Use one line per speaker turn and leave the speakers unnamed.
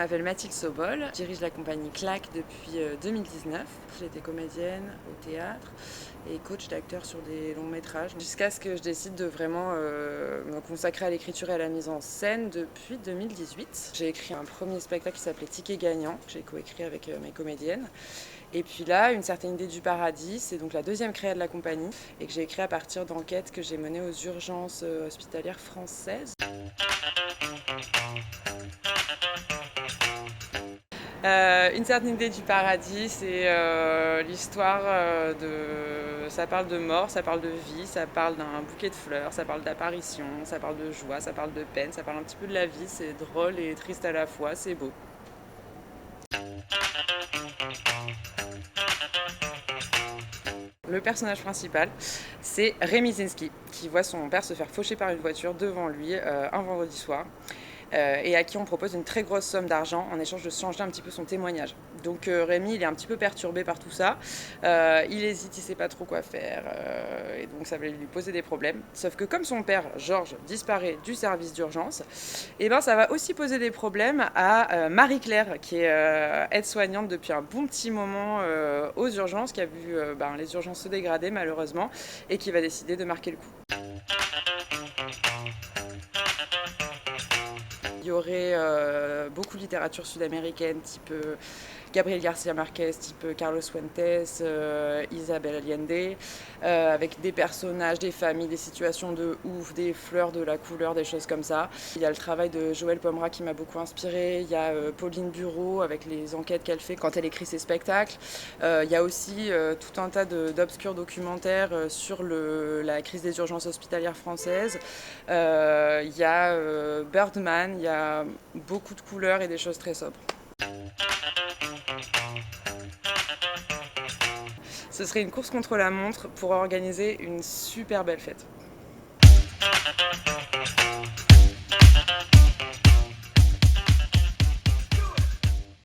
m'appelle Mathilde Sobol, je dirige la compagnie Clac depuis 2019. J'étais comédienne au théâtre et coach d'acteurs sur des longs métrages jusqu'à ce que je décide de vraiment me consacrer à l'écriture et à la mise en scène depuis 2018. J'ai écrit un premier spectacle qui s'appelait Ticket gagnant, que j'ai coécrit avec mes comédiennes. Et puis là, Une certaine idée du paradis, c'est donc la deuxième créa de la compagnie et que j'ai écrit à partir d'enquêtes que j'ai menées aux urgences hospitalières françaises. Une certaine idée du paradis, c'est l'histoire de... Ça parle de mort, ça parle de vie, ça parle d'un bouquet de fleurs, ça parle d'apparition, ça parle de joie, ça parle de peine, ça parle un petit peu de la vie, c'est drôle et triste à la fois, c'est beau. Le personnage principal, c'est Rémi Zinski, qui voit son père se faire faucher par une voiture devant lui un vendredi soir. Et à qui on propose une très grosse somme d'argent en échange de changer un petit peu son témoignage. Donc Rémi, il est un petit peu perturbé par tout ça. Il hésite, il ne sait pas trop quoi faire. Et donc ça va lui poser des problèmes. Sauf que comme son père, Georges, disparaît du service d'urgence, et ben ça va aussi poser des problèmes à Marie-Claire, qui est aide-soignante depuis un bon petit moment aux urgences, qui a vu les urgences se dégrader malheureusement, et qui va décider de marquer le coup. Il y aurait beaucoup de littérature sud-américaine, type Gabriel Garcia Marquez, type Carlos Fuentes, Isabel Allende, avec des personnages, des familles, des situations de ouf, des fleurs, de la couleur, des choses comme ça. Il y a le travail de Joëlle Pomera qui m'a beaucoup inspirée. Il y a Pauline Bureau avec les enquêtes qu'elle fait quand elle écrit ses spectacles. Il y a aussi tout un tas d'obscurs documentaires sur la crise des urgences hospitalières françaises. Il y a Birdman, il y a beaucoup de couleurs et des choses très sobres. Ce serait une course contre la montre pour organiser une super belle fête.